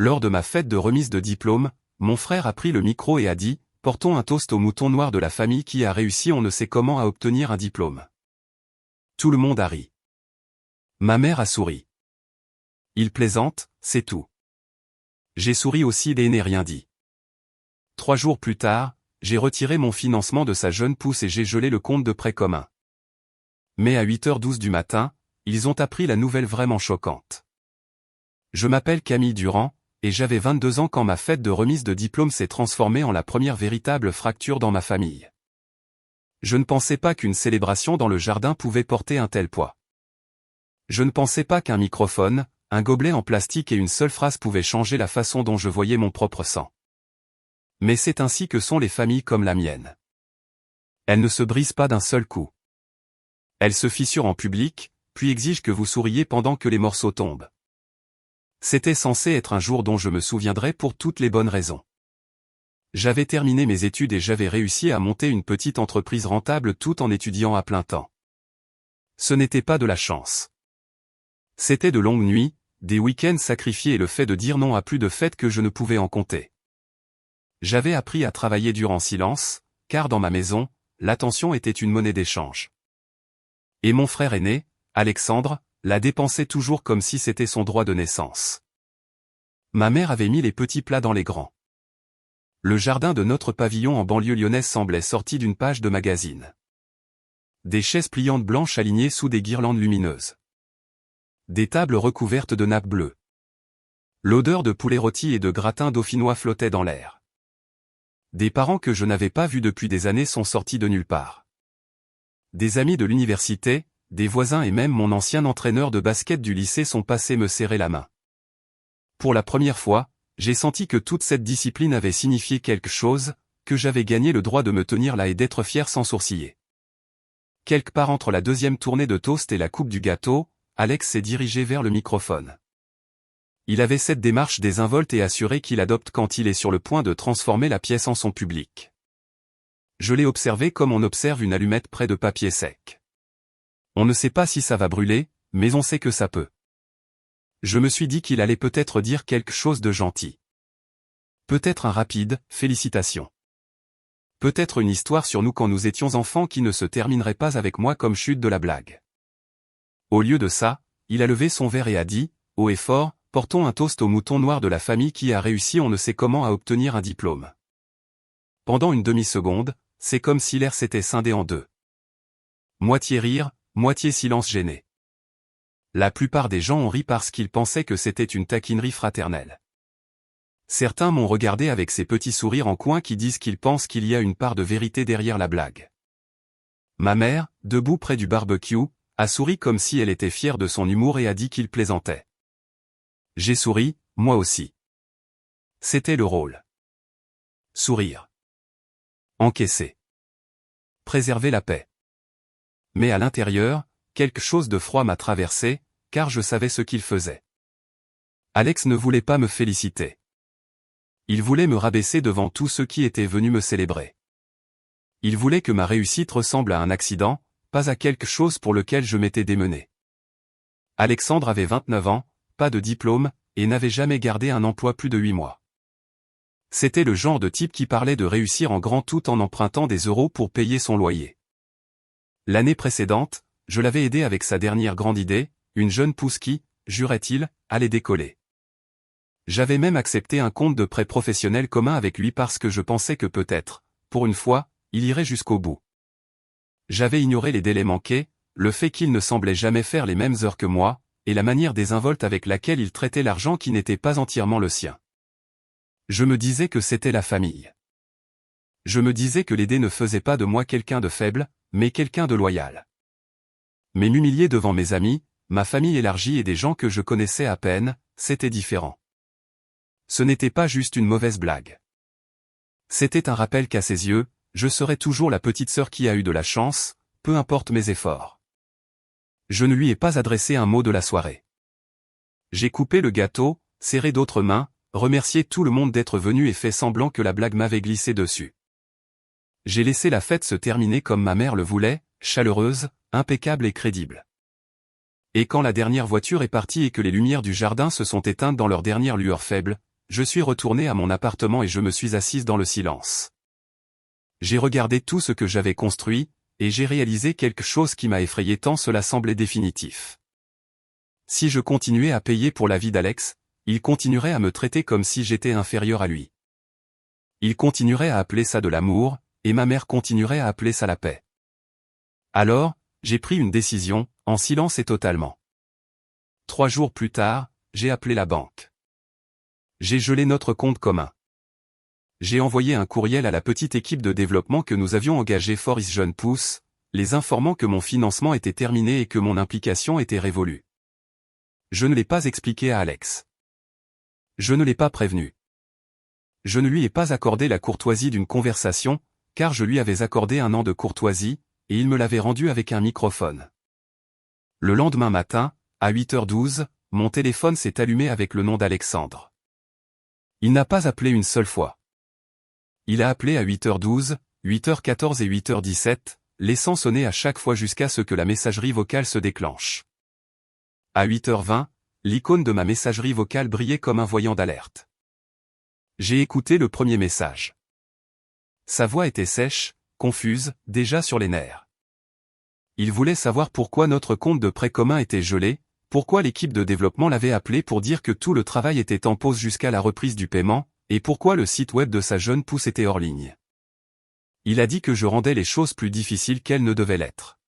Lors de ma fête de remise de diplôme, mon frère a pris le micro et a dit « Portons un toast au mouton noir de la famille qui a réussi on ne sait comment à obtenir un diplôme. » Tout le monde a ri. Ma mère a souri. Il plaisante, c'est tout. J'ai souri aussi et n'ai rien dit. 3 jours plus tard, j'ai retiré mon financement de sa jeune pousse et j'ai gelé le compte de prêt commun. Mais à 8h12 du matin, ils ont appris la nouvelle vraiment choquante. Je m'appelle Camille Durand, et j'avais 22 ans quand ma fête de remise de diplôme s'est transformée en la première véritable fracture dans ma famille. Je ne pensais pas qu'une célébration dans le jardin pouvait porter un tel poids. Je ne pensais pas qu'un microphone, un gobelet en plastique et une seule phrase pouvaient changer la façon dont je voyais mon propre sang. Mais c'est ainsi que sont les familles comme la mienne. Elles ne se brisent pas d'un seul coup. Elles se fissurent en public, puis exigent que vous souriez pendant que les morceaux tombent. C'était censé être un jour dont je me souviendrai pour toutes les bonnes raisons. J'avais terminé mes études et j'avais réussi à monter une petite entreprise rentable tout en étudiant à plein temps. Ce n'était pas de la chance. C'était de longues nuits, des week-ends sacrifiés et le fait de dire non à plus de fêtes que je ne pouvais en compter. J'avais appris à travailler dur en silence, car dans ma maison, l'attention était une monnaie d'échange. Et mon frère aîné, Alexandre, la dépensait toujours comme si c'était son droit de naissance. Ma mère avait mis les petits plats dans les grands. Le jardin de notre pavillon en banlieue lyonnaise semblait sorti d'une page de magazine. Des chaises pliantes blanches alignées sous des guirlandes lumineuses. Des tables recouvertes de nappes bleues. L'odeur de poulet rôti et de gratin dauphinois flottait dans l'air. Des parents que je n'avais pas vus depuis des années sont sortis de nulle part. Des amis de l'université, des voisins et même mon ancien entraîneur de basket du lycée sont passés me serrer la main. Pour la première fois, j'ai senti que toute cette discipline avait signifié quelque chose, que j'avais gagné le droit de me tenir là et d'être fier sans sourciller. Quelque part entre la deuxième tournée de toast et la coupe du gâteau, Alex s'est dirigé vers le microphone. Il avait cette démarche désinvolte et assurée qu'il adopte quand il est sur le point de transformer la pièce en son public. Je l'ai observé comme on observe une allumette près de papier sec. On ne sait pas si ça va brûler, mais on sait que ça peut. Je me suis dit qu'il allait peut-être dire quelque chose de gentil. Peut-être un rapide « félicitations ». Peut-être une histoire sur nous quand nous étions enfants qui ne se terminerait pas avec moi comme chute de la blague. Au lieu de ça, il a levé son verre et a dit, haut et fort, « Portons un toast au mouton noir de la famille qui a réussi on ne sait comment à obtenir un diplôme. » Pendant une demi-seconde, c'est comme si l'air s'était scindé en deux. Moitié rire, moitié silence gêné. La plupart des gens ont ri parce qu'ils pensaient que c'était une taquinerie fraternelle. Certains m'ont regardé avec ces petits sourires en coin qui disent qu'ils pensent qu'il y a une part de vérité derrière la blague. Ma mère, debout près du barbecue, a souri comme si elle était fière de son humour et a dit qu'il plaisantait. J'ai souri, moi aussi. C'était le rôle. Sourire. Encaisser. Préserver la paix. Mais à l'intérieur, quelque chose de froid m'a traversé, car je savais ce qu'il faisait. Alex ne voulait pas me féliciter. Il voulait me rabaisser devant tous ceux qui étaient venus me célébrer. Il voulait que ma réussite ressemble à un accident, pas à quelque chose pour lequel je m'étais démené. Alexandre avait 29 ans, pas de diplôme, et n'avait jamais gardé un emploi plus de 8 mois. C'était le genre de type qui parlait de réussir en grand tout en empruntant des euros pour payer son loyer. L'année précédente, je l'avais aidé avec sa dernière grande idée, une jeune pousse qui, jurait-il, allait décoller. J'avais même accepté un compte de prêt professionnel commun avec lui parce que je pensais que peut-être, pour une fois, il irait jusqu'au bout. J'avais ignoré les délais manqués, le fait qu'il ne semblait jamais faire les mêmes heures que moi, et la manière désinvolte avec laquelle il traitait l'argent qui n'était pas entièrement le sien. Je me disais que c'était la famille. Je me disais que l'aider ne faisait pas de moi quelqu'un de faible, mais quelqu'un de loyal. Mais m'humilier devant mes amis, ma famille élargie et des gens que je connaissais à peine, c'était différent. Ce n'était pas juste une mauvaise blague. C'était un rappel qu'à ses yeux, je serais toujours la petite sœur qui a eu de la chance, peu importe mes efforts. Je ne lui ai pas adressé un mot de la soirée. J'ai coupé le gâteau, serré d'autres mains, remercié tout le monde d'être venu et fait semblant que la blague m'avait glissé dessus. J'ai laissé la fête se terminer comme ma mère le voulait, chaleureuse, impeccable et crédible. Et quand la dernière voiture est partie et que les lumières du jardin se sont éteintes dans leur dernière lueur faible, je suis retourné à mon appartement et je me suis assise dans le silence. J'ai regardé tout ce que j'avais construit, et j'ai réalisé quelque chose qui m'a effrayé tant cela semblait définitif. Si je continuais à payer pour la vie d'Alex, il continuerait à me traiter comme si j'étais inférieur à lui. Il continuerait à appeler ça de l'amour, et ma mère continuerait à appeler ça la paix. Alors, j'ai pris une décision, en silence et totalement. 3 jours plus tard, j'ai appelé la banque. J'ai gelé notre compte commun. J'ai envoyé un courriel à la petite équipe de développement que nous avions engagée Foris Jeune Pousse, les informant que mon financement était terminé et que mon implication était révolue. Je ne l'ai pas expliqué à Alex. Je ne l'ai pas prévenu. Je ne lui ai pas accordé la courtoisie d'une conversation, car je lui avais accordé 1 an de courtoisie, et il me l'avait rendu avec un microphone. Le lendemain matin, à 8h12, mon téléphone s'est allumé avec le nom d'Alexandre. Il n'a pas appelé une seule fois. Il a appelé à 8h12, 8h14 et 8h17, laissant sonner à chaque fois jusqu'à ce que la messagerie vocale se déclenche. À 8h20, l'icône de ma messagerie vocale brillait comme un voyant d'alerte. J'ai écouté le premier message. Sa voix était sèche, confuse, déjà sur les nerfs. Il voulait savoir pourquoi notre compte de prêt commun était gelé, pourquoi l'équipe de développement l'avait appelé pour dire que tout le travail était en pause jusqu'à la reprise du paiement, et pourquoi le site web de sa jeune pousse était hors ligne. Il a dit que je rendais les choses plus difficiles qu'elles ne devaient l'être.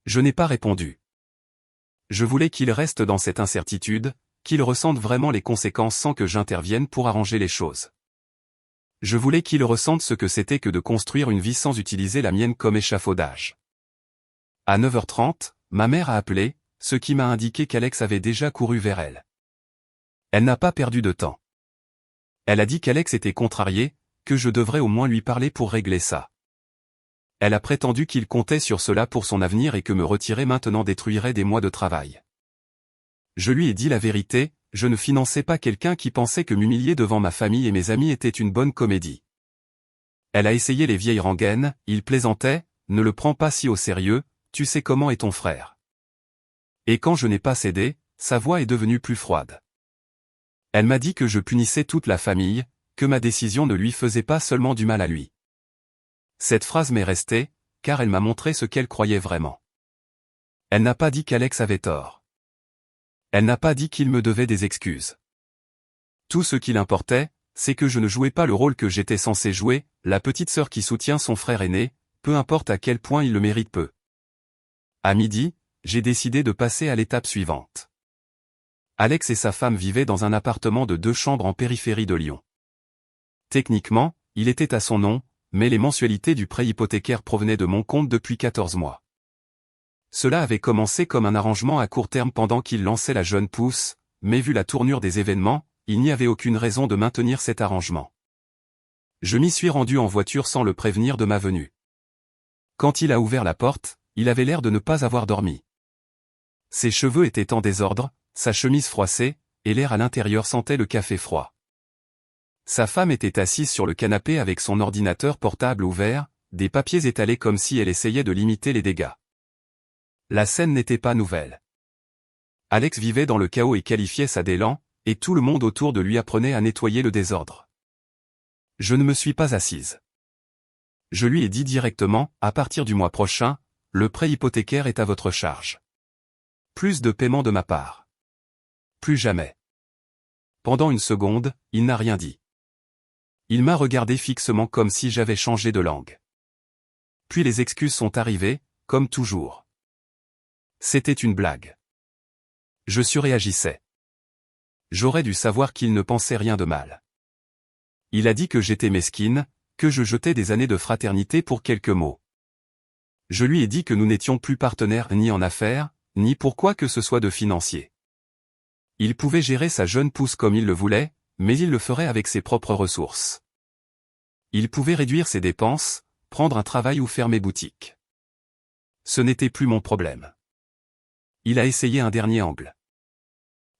Je n'ai pas répondu. Je voulais qu'il reste dans cette incertitude, qu'il ressente vraiment les conséquences sans que j'intervienne pour arranger les choses. Je voulais qu'il ressente ce que c'était que de construire une vie sans utiliser la mienne comme échafaudage. À 9h30, ma mère a appelé, ce qui m'a indiqué qu'Alex avait déjà couru vers elle. Elle n'a pas perdu de temps. Elle a dit qu'Alex était contrarié, que je devrais au moins lui parler pour régler ça. Elle a prétendu qu'il comptait sur cela pour son avenir et que me retirer maintenant détruirait des mois de travail. Je lui ai dit la vérité, je ne finançais pas quelqu'un qui pensait que m'humilier devant ma famille et mes amis était une bonne comédie. Elle a essayé les vieilles rengaines, il plaisantait, ne le prends pas si au sérieux, tu sais comment est ton frère. Et quand je n'ai pas cédé, sa voix est devenue plus froide. Elle m'a dit que je punissais toute la famille, que ma décision ne lui faisait pas seulement du mal à lui. Cette phrase m'est restée, car elle m'a montré ce qu'elle croyait vraiment. Elle n'a pas dit qu'Alex avait tort. Elle n'a pas dit qu'il me devait des excuses. Tout ce qu'il importait, c'est que je ne jouais pas le rôle que j'étais censé jouer, la petite sœur qui soutient son frère aîné, peu importe à quel point il le mérite peu. À midi, j'ai décidé de passer à l'étape suivante. Alex et sa femme vivaient dans un appartement de 2 chambres en périphérie de Lyon. Techniquement, il était à son nom, mais les mensualités du prêt hypothécaire provenaient de mon compte depuis 14 mois. Cela avait commencé comme un arrangement à court terme pendant qu'il lançait la jeune pousse, mais vu la tournure des événements, il n'y avait aucune raison de maintenir cet arrangement. Je m'y suis rendu en voiture sans le prévenir de ma venue. Quand il a ouvert la porte, il avait l'air de ne pas avoir dormi. Ses cheveux étaient en désordre, sa chemise froissée, et l'air à l'intérieur sentait le café froid. Sa femme était assise sur le canapé avec son ordinateur portable ouvert, des papiers étalés comme si elle essayait de limiter les dégâts. La scène n'était pas nouvelle. Alex vivait dans le chaos et qualifiait ça d'élan, et tout le monde autour de lui apprenait à nettoyer le désordre. Je ne me suis pas assise. Je lui ai dit directement, à partir du mois prochain, le prêt hypothécaire est à votre charge. Plus de paiement de ma part. Plus jamais. Pendant une seconde, il n'a rien dit. Il m'a regardé fixement comme si j'avais changé de langue. Puis les excuses sont arrivées, comme toujours. C'était une blague. Je surréagissais. J'aurais dû savoir qu'il ne pensait rien de mal. Il a dit que j'étais mesquine, que je jetais des années de fraternité pour quelques mots. Je lui ai dit que nous n'étions plus partenaires ni en affaires, ni pour quoi que ce soit de financier. Il pouvait gérer sa jeune pousse comme il le voulait, mais il le ferait avec ses propres ressources. Il pouvait réduire ses dépenses, prendre un travail ou fermer boutique. Ce n'était plus mon problème. Il a essayé un dernier angle.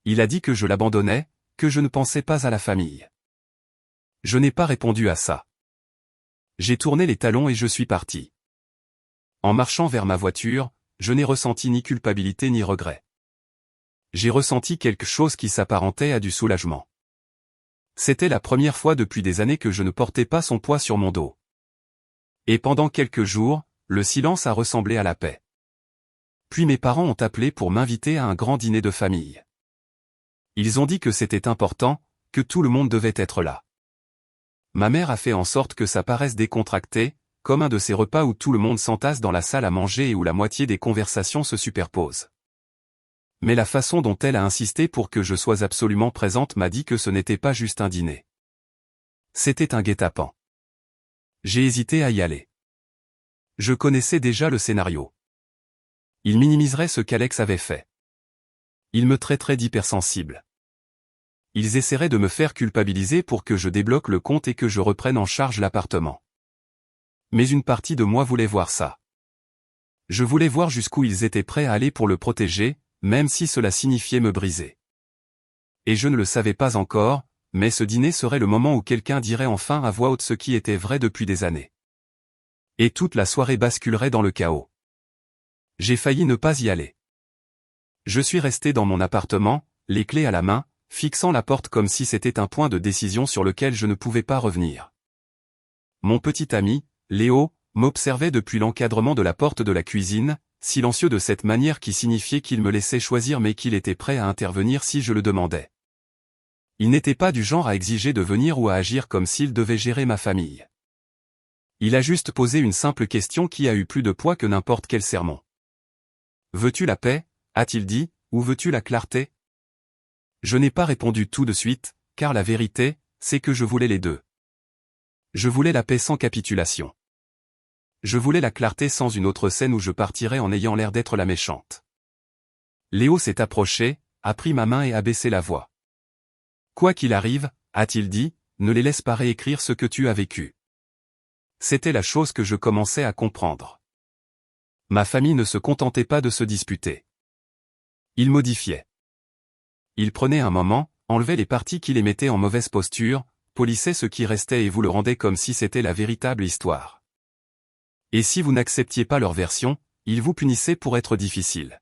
Il a dit que je l'abandonnais, que je ne pensais pas à la famille. Je n'ai pas répondu à ça. J'ai tourné les talons et je suis parti. En marchant vers ma voiture, je n'ai ressenti ni culpabilité ni regret. J'ai ressenti quelque chose qui s'apparentait à du soulagement. C'était la première fois depuis des années que je ne portais pas son poids sur mon dos. Et pendant quelques jours, le silence a ressemblé à la paix. Puis mes parents ont appelé pour m'inviter à un grand dîner de famille. Ils ont dit que c'était important, que tout le monde devait être là. Ma mère a fait en sorte que ça paraisse décontracté, comme un de ces repas où tout le monde s'entasse dans la salle à manger et où la moitié des conversations se superposent. Mais la façon dont elle a insisté pour que je sois absolument présente m'a dit que ce n'était pas juste un dîner. C'était un guet-apens. J'ai hésité à y aller. Je connaissais déjà le scénario. Il minimiserait ce qu'Alex avait fait. Il me traiterait d'hypersensible. Ils essaieraient de me faire culpabiliser pour que je débloque le compte et que je reprenne en charge l'appartement. Mais une partie de moi voulait voir ça. Je voulais voir jusqu'où ils étaient prêts à aller pour le protéger, même si cela signifiait me briser. Et je ne le savais pas encore, mais ce dîner serait le moment où quelqu'un dirait enfin à voix haute ce qui était vrai depuis des années. Et toute la soirée basculerait dans le chaos. J'ai failli ne pas y aller. Je suis resté dans mon appartement, les clés à la main, fixant la porte comme si c'était un point de décision sur lequel je ne pouvais pas revenir. Mon petit ami, Léo, m'observait depuis l'encadrement de la porte de la cuisine, silencieux de cette manière qui signifiait qu'il me laissait choisir mais qu'il était prêt à intervenir si je le demandais. Il n'était pas du genre à exiger de venir ou à agir comme s'il devait gérer ma famille. Il a juste posé une simple question qui a eu plus de poids que n'importe quel sermon. « Veux-tu la paix ?» a-t-il dit, « ou veux-tu la clarté ?» Je n'ai pas répondu tout de suite, car la vérité, c'est que je voulais les deux. Je voulais la paix sans capitulation. Je voulais la clarté sans une autre scène où je partirais en ayant l'air d'être la méchante. Léo s'est approché, a pris ma main et a baissé la voix. « Quoi qu'il arrive, a-t-il dit, ne les laisse pas réécrire ce que tu as vécu. » C'était la chose que je commençais à comprendre. Ma famille ne se contentait pas de se disputer. Ils modifiaient. Ils prenaient un moment, enlevaient les parties qui les mettaient en mauvaise posture, polissaient ce qui restait et vous le rendaient comme si c'était la véritable histoire. Et si vous n'acceptiez pas leur version, ils vous punissaient pour être difficile.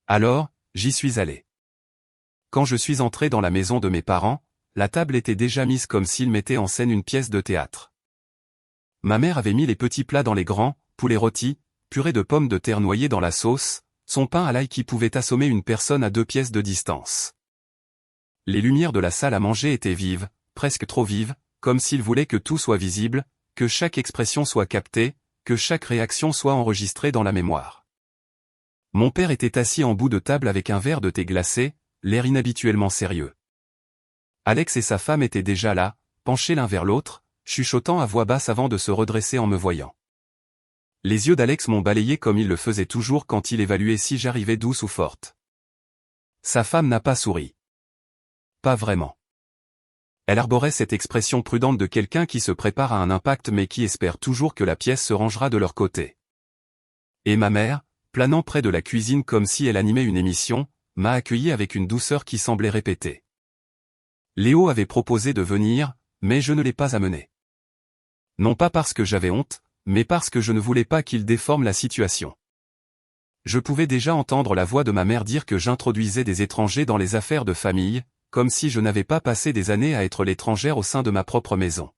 Alors, j'y suis allé. Quand je suis entré dans la maison de mes parents, la table était déjà mise comme s'ils mettaient en scène une pièce de théâtre. Ma mère avait mis les petits plats dans les grands, poulet rôti, purée de pommes de terre noyées dans la sauce, son pain à l'ail qui pouvait assommer une personne à 2 pièces de distance. Les lumières de la salle à manger étaient vives, presque trop vives, comme s'il voulait que tout soit visible, que chaque expression soit captée, que chaque réaction soit enregistrée dans la mémoire. Mon père était assis en bout de table avec un verre de thé glacé, l'air inhabituellement sérieux. Alex et sa femme étaient déjà là, penchés l'un vers l'autre, chuchotant à voix basse avant de se redresser en me voyant. Les yeux d'Alex m'ont balayé comme il le faisait toujours quand il évaluait si j'arrivais douce ou forte. Sa femme n'a pas souri. Pas vraiment. Elle arborait cette expression prudente de quelqu'un qui se prépare à un impact mais qui espère toujours que la pièce se rangera de leur côté. Et ma mère, planant près de la cuisine comme si elle animait une émission, m'a accueilli avec une douceur qui semblait répéter. Léo avait proposé de venir, mais je ne l'ai pas amené. Non pas parce que j'avais honte, mais parce que je ne voulais pas qu'il déforme la situation. Je pouvais déjà entendre la voix de ma mère dire que j'introduisais des étrangers dans les affaires de famille, comme si je n'avais pas passé des années à être l'étrangère au sein de ma propre maison.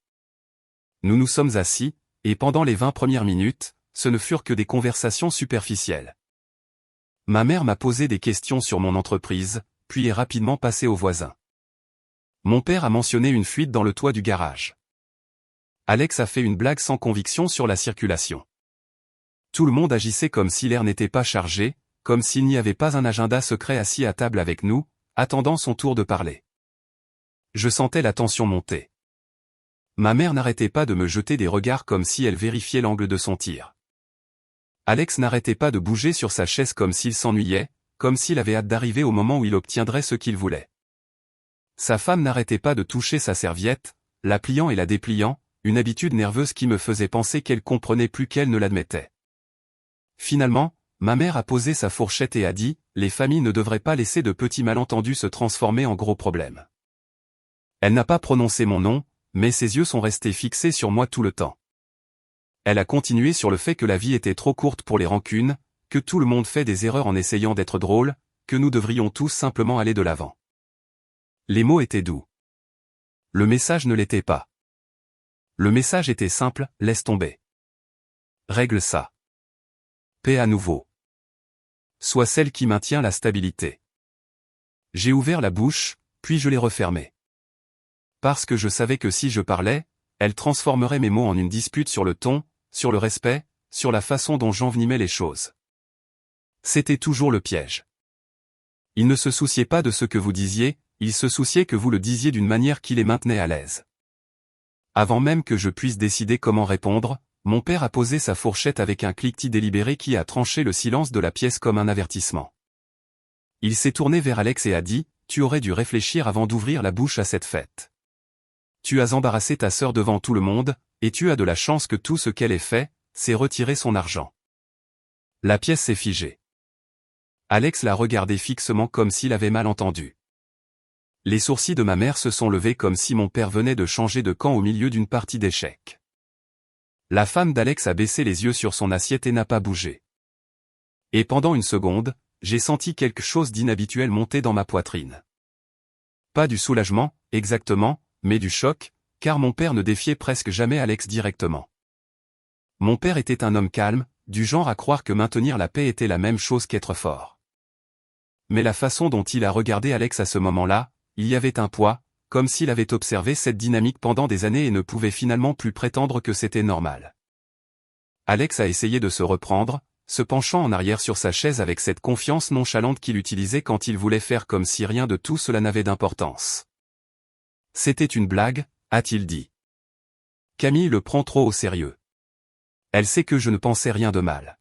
Nous nous sommes assis, et pendant les 20 premières minutes, ce ne furent que des conversations superficielles. Ma mère m'a posé des questions sur mon entreprise, puis est rapidement passée aux voisins. Mon père a mentionné une fuite dans le toit du garage. Alex a fait une blague sans conviction sur la circulation. Tout le monde agissait comme si l'air n'était pas chargé, comme s'il n'y avait pas un agenda secret assis à table avec nous, attendant son tour de parler. Je sentais la tension monter. Ma mère n'arrêtait pas de me jeter des regards comme si elle vérifiait l'angle de son tir. Alex n'arrêtait pas de bouger sur sa chaise comme s'il s'ennuyait, comme s'il avait hâte d'arriver au moment où il obtiendrait ce qu'il voulait. Sa femme n'arrêtait pas de toucher sa serviette, la pliant et la dépliant, une habitude nerveuse qui me faisait penser qu'elle comprenait plus qu'elle ne l'admettait. Finalement, ma mère a posé sa fourchette et a dit, « Les familles ne devraient pas laisser de petits malentendus se transformer en gros problèmes. » Elle n'a pas prononcé mon nom, mais ses yeux sont restés fixés sur moi tout le temps. Elle a continué sur le fait que la vie était trop courte pour les rancunes, que tout le monde fait des erreurs en essayant d'être drôle, que nous devrions tous simplement aller de l'avant. Les mots étaient doux. Le message ne l'était pas. Le message était simple, laisse tomber. Règle ça. Paix à nouveau. Sois celle qui maintient la stabilité. J'ai ouvert la bouche, puis je l'ai refermée. Parce que je savais que si je parlais, elle transformerait mes mots en une dispute sur le ton, sur le respect, sur la façon dont j'envenimais les choses. C'était toujours le piège. Il ne se souciait pas de ce que vous disiez, il se souciait que vous le disiez d'une manière qui les maintenait à l'aise. Avant même que je puisse décider comment répondre, mon père a posé sa fourchette avec un cliquetis délibéré qui a tranché le silence de la pièce comme un avertissement. Il s'est tourné vers Alex et a dit, « Tu aurais dû réfléchir avant d'ouvrir la bouche à cette fête. Tu as embarrassé ta sœur devant tout le monde, et tu as de la chance que tout ce qu'elle ait fait, c'est retirer son argent. » La pièce s'est figée. Alex l'a regardé fixement comme s'il avait mal entendu. Les sourcils de ma mère se sont levés comme si mon père venait de changer de camp au milieu d'une partie d'échecs. La femme d'Alex a baissé les yeux sur son assiette et n'a pas bougé. Et pendant une seconde, j'ai senti quelque chose d'inhabituel monter dans ma poitrine. Pas du soulagement, exactement, mais du choc, car mon père ne défiait presque jamais Alex directement. Mon père était un homme calme, du genre à croire que maintenir la paix était la même chose qu'être fort. Mais la façon dont il a regardé Alex à ce moment-là, il y avait un poids, comme s'il avait observé cette dynamique pendant des années et ne pouvait finalement plus prétendre que c'était normal. Alex a essayé de se reprendre, se penchant en arrière sur sa chaise avec cette confiance nonchalante qu'il utilisait quand il voulait faire comme si rien de tout cela n'avait d'importance. C'était une blague, a-t-il dit. Camille le prend trop au sérieux. Elle sait que je ne pensais rien de mal.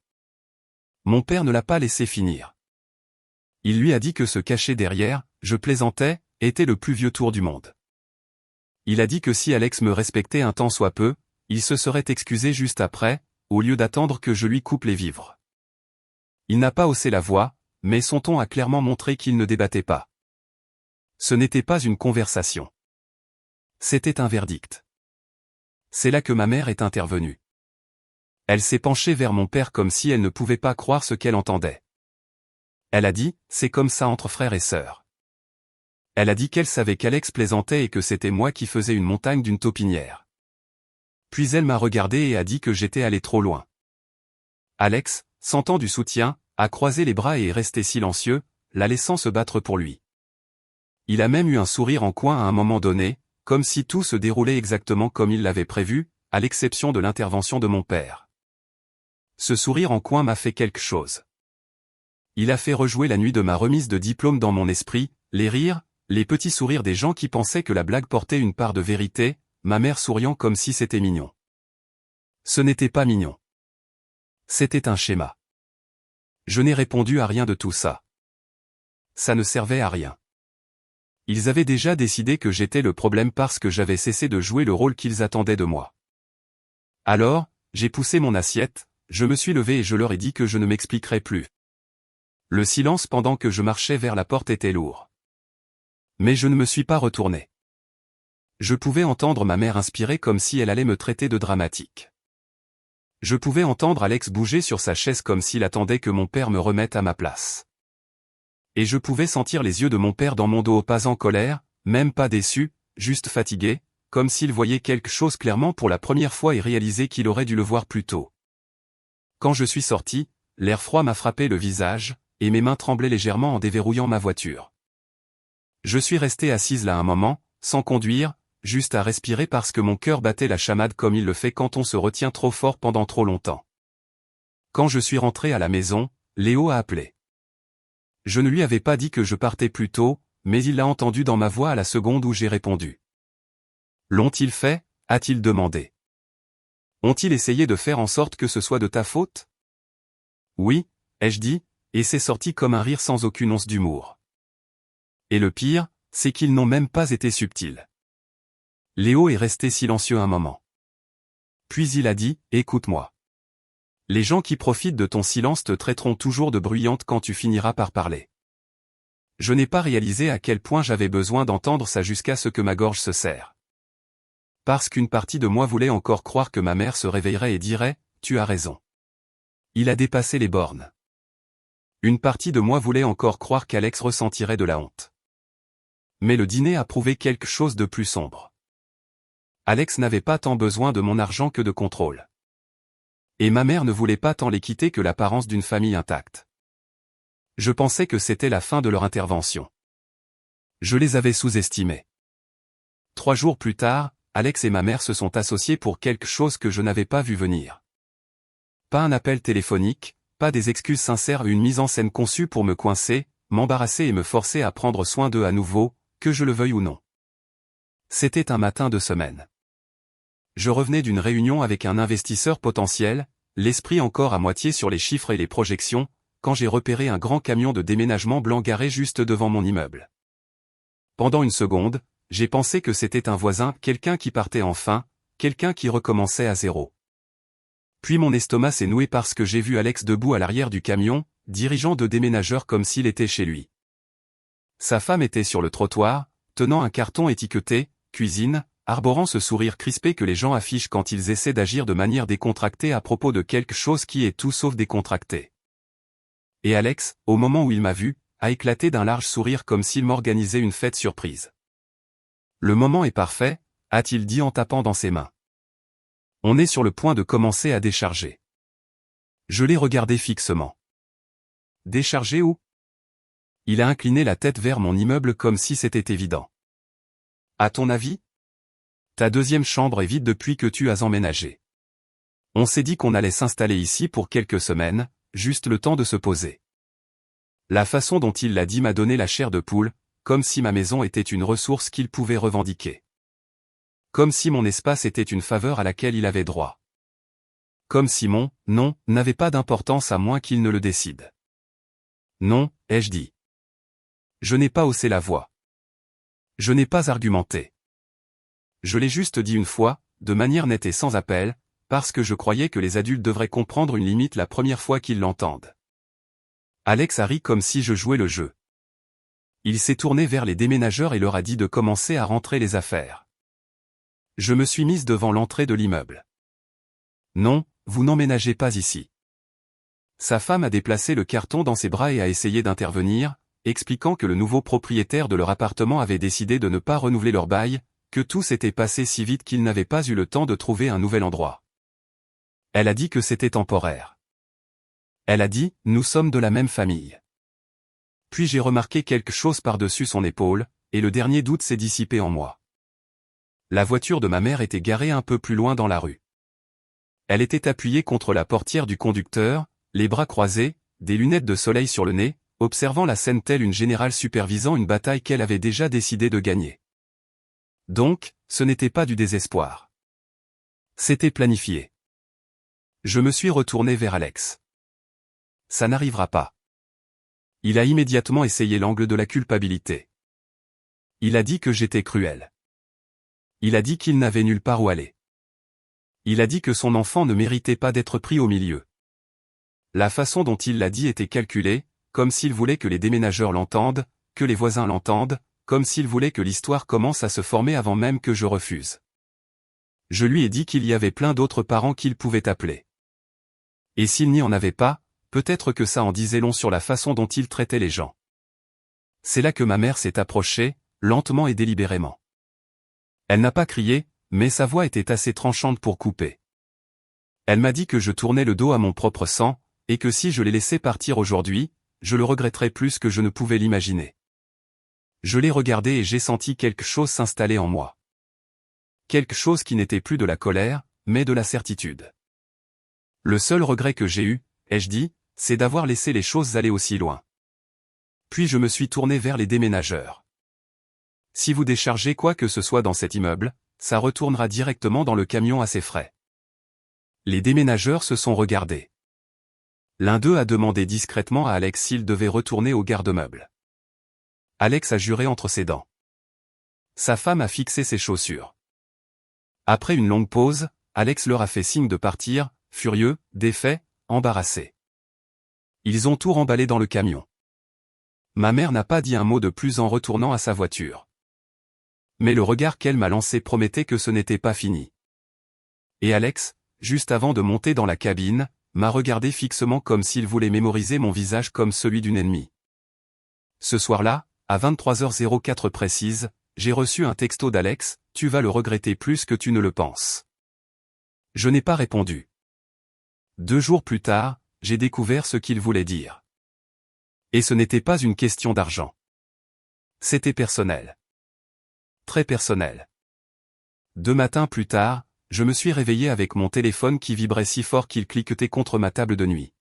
Mon père ne l'a pas laissé finir. Il lui a dit que se cacher derrière, je plaisantais, était le plus vieux tour du monde. Il a dit que si Alex me respectait un tant soit peu, il se serait excusé juste après, au lieu d'attendre que je lui coupe les vivres. Il n'a pas haussé la voix, mais son ton a clairement montré qu'il ne débattait pas. Ce n'était pas une conversation. C'était un verdict. C'est là que ma mère est intervenue. Elle s'est penchée vers mon père comme si elle ne pouvait pas croire ce qu'elle entendait. Elle a dit, c'est comme ça entre frères et sœurs. Elle a dit qu'elle savait qu'Alex plaisantait et que c'était moi qui faisais une montagne d'une taupinière. Puis elle m'a regardé et a dit que j'étais allé trop loin. Alex, sentant du soutien, a croisé les bras et est resté silencieux, la laissant se battre pour lui. Il a même eu un sourire en coin à un moment donné, comme si tout se déroulait exactement comme il l'avait prévu, à l'exception de l'intervention de mon père. Ce sourire en coin m'a fait quelque chose. Il a fait rejouer la nuit de ma remise de diplôme dans mon esprit, les rires, les petits sourires des gens qui pensaient que la blague portait une part de vérité, ma mère souriant comme si c'était mignon. Ce n'était pas mignon. C'était un schéma. Je n'ai répondu à rien de tout ça. Ça ne servait à rien. Ils avaient déjà décidé que j'étais le problème parce que j'avais cessé de jouer le rôle qu'ils attendaient de moi. Alors, j'ai poussé mon assiette, je me suis levé et je leur ai dit que je ne m'expliquerais plus. Le silence pendant que je marchais vers la porte était lourd. Mais je ne me suis pas retourné. Je pouvais entendre ma mère inspirer comme si elle allait me traiter de dramatique. Je pouvais entendre Alex bouger sur sa chaise comme s'il attendait que mon père me remette à ma place. Et je pouvais sentir les yeux de mon père dans mon dos, pas en colère, même pas déçu, juste fatigué, comme s'il voyait quelque chose clairement pour la première fois et réalisait qu'il aurait dû le voir plus tôt. Quand je suis sorti, l'air froid m'a frappé le visage, et mes mains tremblaient légèrement en déverrouillant ma voiture. Je suis resté assise là un moment, sans conduire, juste à respirer parce que mon cœur battait la chamade comme il le fait quand on se retient trop fort pendant trop longtemps. Quand je suis rentré à la maison, Léo a appelé. Je ne lui avais pas dit que je partais plus tôt, mais il l'a entendu dans ma voix à la seconde où j'ai répondu. L'ont-ils fait ? A-t-il demandé. Ont-ils essayé de faire en sorte que ce soit de ta faute ? Oui, ai-je dit, et c'est sorti comme un rire sans aucune once d'humour. Et le pire, c'est qu'ils n'ont même pas été subtils. Léo est resté silencieux un moment. Puis il a dit, écoute-moi. Les gens qui profitent de ton silence te traiteront toujours de bruyante quand tu finiras par parler. Je n'ai pas réalisé à quel point j'avais besoin d'entendre ça jusqu'à ce que ma gorge se serre. Parce qu'une partie de moi voulait encore croire que ma mère se réveillerait et dirait, tu as raison. Il a dépassé les bornes. Une partie de moi voulait encore croire qu'Alex ressentirait de la honte. Mais le dîner a prouvé quelque chose de plus sombre. Alex n'avait pas tant besoin de mon argent que de contrôle. Et ma mère ne voulait pas tant les quitter que l'apparence d'une famille intacte. Je pensais que c'était la fin de leur intervention. Je les avais sous-estimés. 3 jours plus tard, Alex et ma mère se sont associés pour quelque chose que je n'avais pas vu venir. Pas un appel téléphonique, pas des excuses sincères, une mise en scène conçue pour me coincer, m'embarrasser et me forcer à prendre soin d'eux à nouveau, que je le veuille ou non. C'était un matin de semaine. Je revenais d'une réunion avec un investisseur potentiel, l'esprit encore à moitié sur les chiffres et les projections, quand j'ai repéré un grand camion de déménagement blanc garé juste devant mon immeuble. Pendant une seconde, j'ai pensé que c'était un voisin, quelqu'un qui partait enfin, quelqu'un qui recommençait à zéro. Puis mon estomac s'est noué parce que j'ai vu Alex debout à l'arrière du camion, dirigeant de déménageur comme s'il était chez lui. Sa femme était sur le trottoir, tenant un carton étiqueté « Cuisine », arborant ce sourire crispé que les gens affichent quand ils essaient d'agir de manière décontractée à propos de quelque chose qui est tout sauf décontracté. Et Alex, au moment où il m'a vu, a éclaté d'un large sourire comme s'il m'organisait une fête surprise. « Le moment est parfait », a-t-il dit en tapant dans ses mains. On est sur le point de commencer à décharger. Je l'ai regardé fixement. Décharger où? Il a incliné la tête vers mon immeuble comme si c'était évident. À ton avis? Ta deuxième chambre est vide depuis que tu as emménagé. On s'est dit qu'on allait s'installer ici pour quelques semaines, juste le temps de se poser. La façon dont il l'a dit m'a donné la chair de poule, comme si ma maison était une ressource qu'il pouvait revendiquer. Comme si mon espace était une faveur à laquelle il avait droit. Comme si mon « non » n'avait pas d'importance à moins qu'il ne le décide. Non, ai-je dit. Je n'ai pas haussé la voix. Je n'ai pas argumenté. Je l'ai juste dit une fois, de manière nette et sans appel, parce que je croyais que les adultes devraient comprendre une limite la première fois qu'ils l'entendent. Alex a ri comme si je jouais le jeu. Il s'est tourné vers les déménageurs et leur a dit de commencer à rentrer les affaires. Je me suis mise devant l'entrée de l'immeuble. Non, vous n'emménagez pas ici. Sa femme a déplacé le carton dans ses bras et a essayé d'intervenir, expliquant que le nouveau propriétaire de leur appartement avait décidé de ne pas renouveler leur bail, que tout s'était passé si vite qu'ils n'avaient pas eu le temps de trouver un nouvel endroit. Elle a dit que c'était temporaire. Elle a dit, nous sommes de la même famille. Puis j'ai remarqué quelque chose par-dessus son épaule, et le dernier doute s'est dissipé en moi. La voiture de ma mère était garée un peu plus loin dans la rue. Elle était appuyée contre la portière du conducteur, les bras croisés, des lunettes de soleil sur le nez, observant la scène telle une générale supervisant une bataille qu'elle avait déjà décidé de gagner. Donc, ce n'était pas du désespoir. C'était planifié. Je me suis retourné vers Alex. Ça n'arrivera pas. Il a immédiatement essayé l'angle de la culpabilité. Il a dit que j'étais cruel. Il a dit qu'il n'avait nulle part où aller. Il a dit que son enfant ne méritait pas d'être pris au milieu. La façon dont il l'a dit était calculée, comme s'il voulait que les déménageurs l'entendent, que les voisins l'entendent, comme s'il voulait que l'histoire commence à se former avant même que je refuse. Je lui ai dit qu'il y avait plein d'autres parents qu'il pouvait appeler. Et s'il n'y en avait pas, peut-être que ça en disait long sur la façon dont il traitait les gens. C'est là que ma mère s'est approchée, lentement et délibérément. Elle n'a pas crié, mais sa voix était assez tranchante pour couper. Elle m'a dit que je tournais le dos à mon propre sang, et que si je les laissais partir aujourd'hui, je le regretterais plus que je ne pouvais l'imaginer. Je l'ai regardé et j'ai senti quelque chose s'installer en moi. Quelque chose qui n'était plus de la colère, mais de la certitude. Le seul regret que j'ai eu, ai-je dit, c'est d'avoir laissé les choses aller aussi loin. Puis je me suis tourné vers les déménageurs. Si vous déchargez quoi que ce soit dans cet immeuble, ça retournera directement dans le camion à ses frais. Les déménageurs se sont regardés. L'un d'eux a demandé discrètement à Alex s'il devait retourner au garde-meubles. Alex a juré entre ses dents. Sa femme a fixé ses chaussures. Après une longue pause, Alex leur a fait signe de partir, furieux, défait, embarrassé. Ils ont tout remballé dans le camion. Ma mère n'a pas dit un mot de plus en retournant à sa voiture. Mais le regard qu'elle m'a lancé promettait que ce n'était pas fini. Et Alex, juste avant de monter dans la cabine, m'a regardé fixement comme s'il voulait mémoriser mon visage comme celui d'une ennemie. Ce soir-là, à 23h04 précise, j'ai reçu un texto d'Alex, tu vas le regretter plus que tu ne le penses. Je n'ai pas répondu. 2 jours plus tard, j'ai découvert ce qu'il voulait dire. Et ce n'était pas une question d'argent. C'était personnel. Très personnel. 2 matins plus tard, je me suis réveillé avec mon téléphone qui vibrait si fort qu'il cliquetait contre ma table de nuit.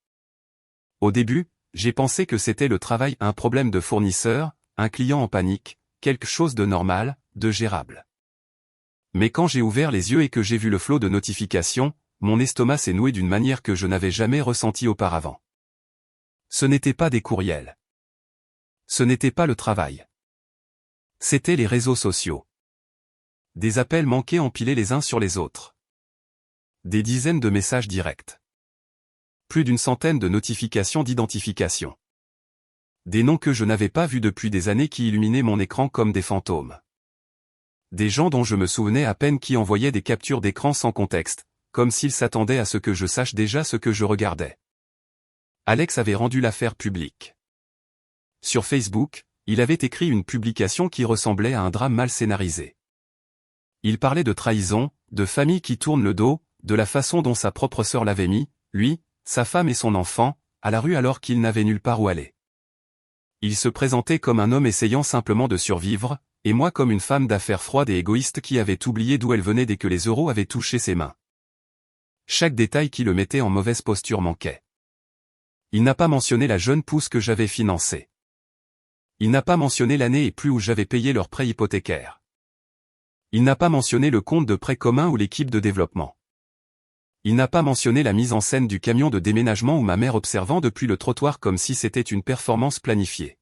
Au début, j'ai pensé que c'était le travail, un problème de fournisseur, un client en panique, quelque chose de normal, de gérable. Mais quand j'ai ouvert les yeux et que j'ai vu le flot de notifications, mon estomac s'est noué d'une manière que je n'avais jamais ressentie auparavant. Ce n'était pas des courriels. Ce n'était pas le travail. C'étaient les réseaux sociaux. Des appels manqués empilés les uns sur les autres. Des dizaines de messages directs. Plus d'une centaine de notifications d'identification. Des noms que je n'avais pas vus depuis des années qui illuminaient mon écran comme des fantômes. Des gens dont je me souvenais à peine qui envoyaient des captures d'écran sans contexte, comme s'ils s'attendaient à ce que je sache déjà ce que je regardais. Alex avait rendu l'affaire publique. Sur Facebook, il avait écrit une publication qui ressemblait à un drame mal scénarisé. Il parlait de trahison, de famille qui tourne le dos, de la façon dont sa propre sœur l'avait mis, lui, sa femme et son enfant, à la rue alors qu'il n'avait nulle part où aller. Il se présentait comme un homme essayant simplement de survivre, et moi comme une femme d'affaires froide et égoïste qui avait oublié d'où elle venait dès que les euros avaient touché ses mains. Chaque détail qui le mettait en mauvaise posture manquait. Il n'a pas mentionné la jeune pousse que j'avais financée. Il n'a pas mentionné l'année et plus où j'avais payé leur prêt hypothécaire. Il n'a pas mentionné le compte de prêt commun ou l'équipe de développement. Il n'a pas mentionné la mise en scène du camion de déménagement ou ma mère observant depuis le trottoir comme si c'était une performance planifiée.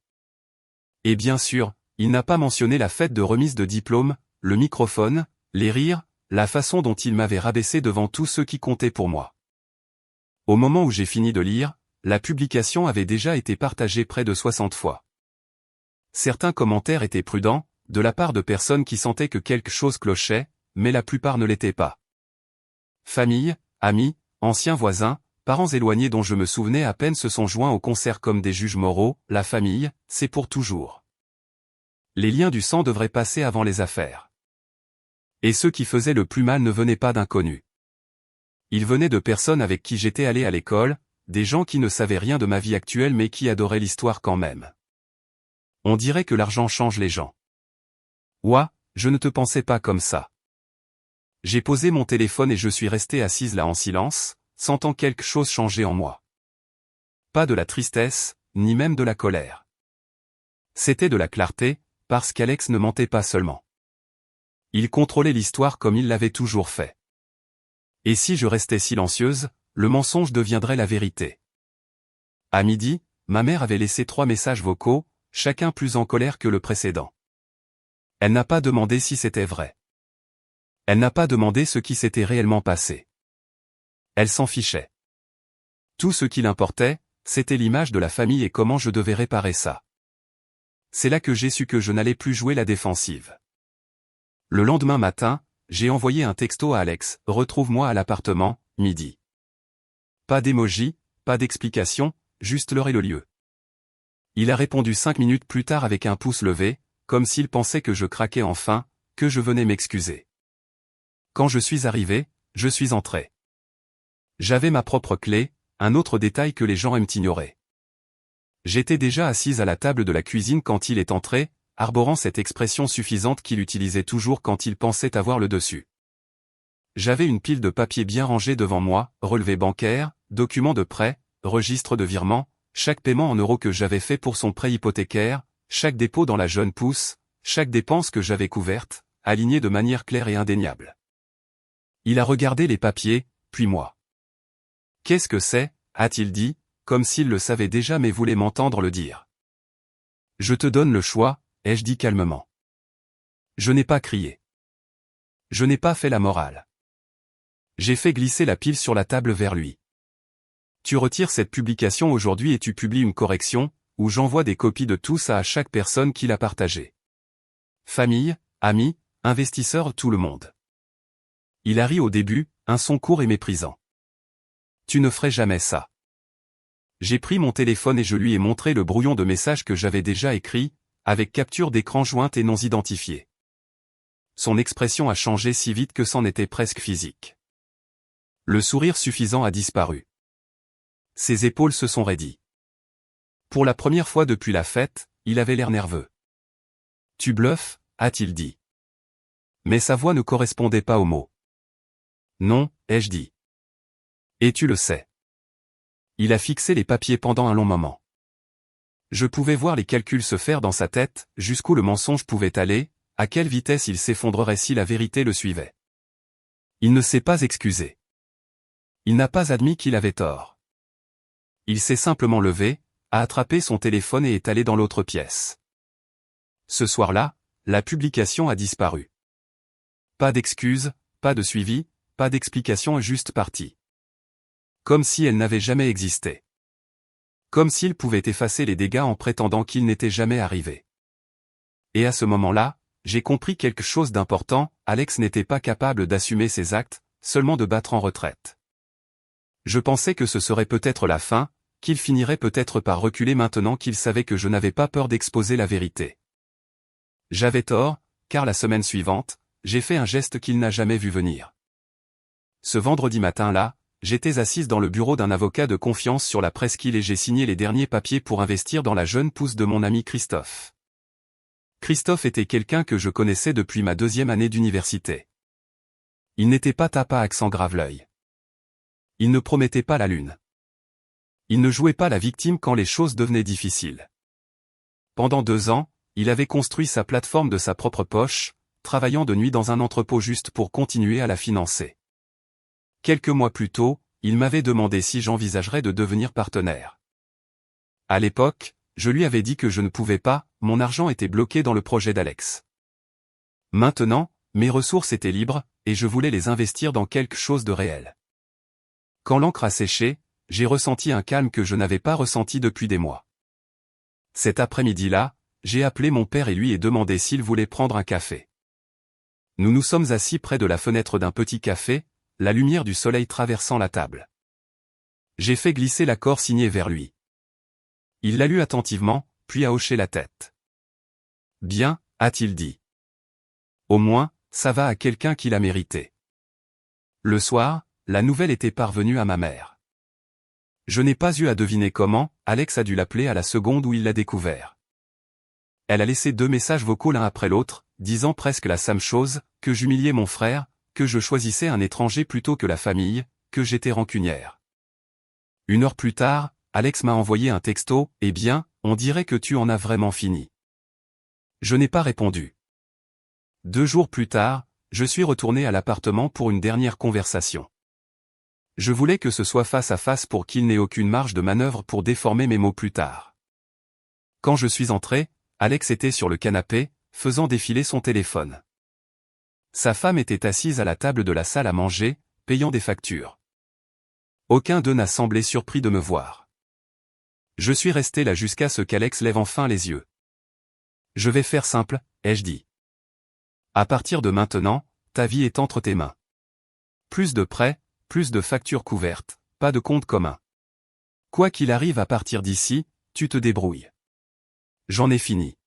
Et bien sûr, il n'a pas mentionné la fête de remise de diplôme, le microphone, les rires, la façon dont il m'avait rabaissé devant tous ceux qui comptaient pour moi. Au moment où j'ai fini de lire, la publication avait déjà été partagée près de 60 fois. Certains commentaires étaient prudents, de la part de personnes qui sentaient que quelque chose clochait, mais la plupart ne l'étaient pas. Famille, amis, anciens voisins, parents éloignés dont je me souvenais à peine se sont joints au concert comme des juges moraux, la famille, c'est pour toujours. Les liens du sang devraient passer avant les affaires. Et ceux qui faisaient le plus mal ne venaient pas d'inconnus. Ils venaient de personnes avec qui j'étais allé à l'école, des gens qui ne savaient rien de ma vie actuelle mais qui adoraient l'histoire quand même. On dirait que l'argent change les gens. Ouah, je ne te pensais pas comme ça. J'ai posé mon téléphone et je suis resté assise là en silence, sentant quelque chose changer en moi. Pas de la tristesse, ni même de la colère. C'était de la clarté, parce qu'Alex ne mentait pas seulement. Il contrôlait l'histoire comme il l'avait toujours fait. Et si je restais silencieuse, le mensonge deviendrait la vérité. À midi, ma mère avait laissé 3 messages vocaux, chacun plus en colère que le précédent. Elle n'a pas demandé si c'était vrai. Elle n'a pas demandé ce qui s'était réellement passé. Elle s'en fichait. Tout ce qui l'importait, c'était l'image de la famille et comment je devais réparer ça. C'est là que j'ai su que je n'allais plus jouer la défensive. Le lendemain matin, j'ai envoyé un texto à Alex, « Retrouve-moi à l'appartement, midi. » Pas d'émoji, pas d'explication, juste l'heure et le lieu. Il a répondu 5 minutes plus tard avec un pouce levé, comme s'il pensait que je craquais enfin, que je venais m'excuser. Quand je suis arrivé, je suis entré. J'avais ma propre clé, un autre détail que les gens aiment ignorer. J'étais déjà assise à la table de la cuisine quand il est entré, arborant cette expression suffisante qu'il utilisait toujours quand il pensait avoir le dessus. J'avais une pile de papiers bien rangés devant moi, relevés bancaires, documents de prêt, registres de virement, chaque paiement en euros que j'avais fait pour son prêt hypothécaire, chaque dépôt dans la jeune pousse, chaque dépense que j'avais couverte, alignée de manière claire et indéniable. Il a regardé les papiers, puis moi. « Qu'est-ce que c'est ?» a-t-il dit, comme s'il le savait déjà mais voulait m'entendre le dire. « Je te donne le choix », ai-je dit calmement. Je n'ai pas crié. Je n'ai pas fait la morale. J'ai fait glisser la pile sur la table vers lui. Tu retires cette publication aujourd'hui et tu publies une correction, où j'envoie des copies de tout ça à chaque personne qui l'a partagé. Famille, amis, investisseurs, tout le monde. Il a ri au début, un son court et méprisant. Tu ne ferais jamais ça. J'ai pris mon téléphone et je lui ai montré le brouillon de messages que j'avais déjà écrit, avec capture d'écran jointe et non identifiée. son expression a changé si vite que c'en était presque physique. Le sourire suffisant a disparu. Ses épaules se sont raidies. Pour la première fois depuis la fête, il avait l'air nerveux. « Tu bluffes » a-t-il dit. Mais sa voix ne correspondait pas aux mots. « Non » ai-je dit. « Et tu le sais. » Il a fixé les papiers pendant un long moment. Je pouvais voir les calculs se faire dans sa tête, jusqu'où le mensonge pouvait aller, à quelle vitesse il s'effondrerait si la vérité le suivait. Il ne s'est pas excusé. Il n'a pas admis qu'il avait tort. Il s'est simplement levé, a attrapé son téléphone et est allé dans l'autre pièce. Ce soir-là, la publication a disparu. Pas d'excuses, pas de suivi, pas d'explication, juste partie. Comme si elle n'avait jamais existé. Comme s'il pouvait effacer les dégâts en prétendant qu'ils n'étaient jamais arrivés. Et à ce moment-là, j'ai compris quelque chose d'important, Alex n'était pas capable d'assumer ses actes, seulement de battre en retraite. Je pensais que ce serait peut-être la fin, qu'il finirait peut-être par reculer maintenant qu'il savait que je n'avais pas peur d'exposer la vérité. J'avais tort, car la semaine suivante, j'ai fait un geste qu'il n'a jamais vu venir. Ce vendredi matin-là, j'étais assise dans le bureau d'un avocat de confiance sur la presqu'île et j'ai signé les derniers papiers pour investir dans la jeune pousse de mon ami Christophe. Christophe était quelqu'un que je connaissais depuis ma 2e année d'université. Il n'était pas tapa accent grave l'œil. Il ne promettait pas la lune. Il ne jouait pas la victime quand les choses devenaient difficiles. Pendant 2 ans, il avait construit sa plateforme de sa propre poche, travaillant de nuit dans un entrepôt juste pour continuer à la financer. Quelques mois plus tôt, il m'avait demandé si j'envisagerais de devenir partenaire. À l'époque, je lui avais dit que je ne pouvais pas, mon argent était bloqué dans le projet d'Alex. Maintenant, mes ressources étaient libres, et je voulais les investir dans quelque chose de réel. Quand l'encre a séché, j'ai ressenti un calme que je n'avais pas ressenti depuis des mois. Cet après-midi-là, j'ai appelé mon père et lui ai demandé s'il voulait prendre un café. Nous nous sommes assis près de la fenêtre d'un petit café, la lumière du soleil traversant la table. J'ai fait glisser l'accord signé vers lui. Il l'a lu attentivement, puis a hoché la tête. « Bien » a-t-il dit. « Au moins, ça va à quelqu'un qui l'a mérité. » Le soir, la nouvelle était parvenue à ma mère. Je n'ai pas eu à deviner comment, Alex a dû l'appeler à la seconde où il l'a découvert. Elle a laissé 2 messages vocaux l'un après l'autre, disant presque la même chose, que j'humiliais mon frère, que je choisissais un étranger plutôt que la famille, que j'étais rancunière. 1 heure plus tard, Alex m'a envoyé un texto, « Eh bien, on dirait que tu en as vraiment fini. » Je n'ai pas répondu. 2 jours plus tard, je suis retourné à l'appartement pour une dernière conversation. Je voulais que ce soit face à face pour qu'il n'ait aucune marge de manœuvre pour déformer mes mots plus tard. Quand je suis entré, Alex était sur le canapé, faisant défiler son téléphone. Sa femme était assise à la table de la salle à manger, payant des factures. Aucun d'eux n'a semblé surpris de me voir. Je suis resté là jusqu'à ce qu'Alex lève enfin les yeux. « Je vais faire simple » ai-je dit. « À partir de maintenant, ta vie est entre tes mains. Plus de prêts, plus de factures couvertes, pas de compte commun. Quoi qu'il arrive à partir d'ici, tu te débrouilles. J'en ai fini. »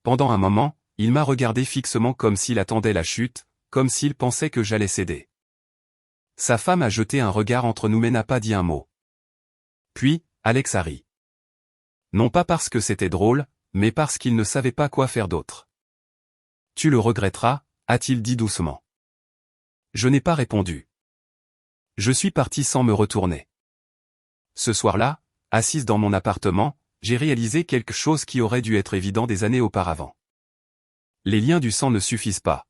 Pendant un moment, il m'a regardé fixement comme s'il attendait la chute, comme s'il pensait que j'allais céder. Sa femme a jeté un regard entre nous mais n'a pas dit un mot. Puis, Alex a ri. Non pas parce que c'était drôle, mais parce qu'il ne savait pas quoi faire d'autre. « Tu le regretteras » a-t-il dit doucement. Je n'ai pas répondu. Je suis parti sans me retourner. Ce soir-là, assise dans mon appartement, j'ai réalisé quelque chose qui aurait dû être évident des années auparavant. Les liens du sang ne suffisent pas.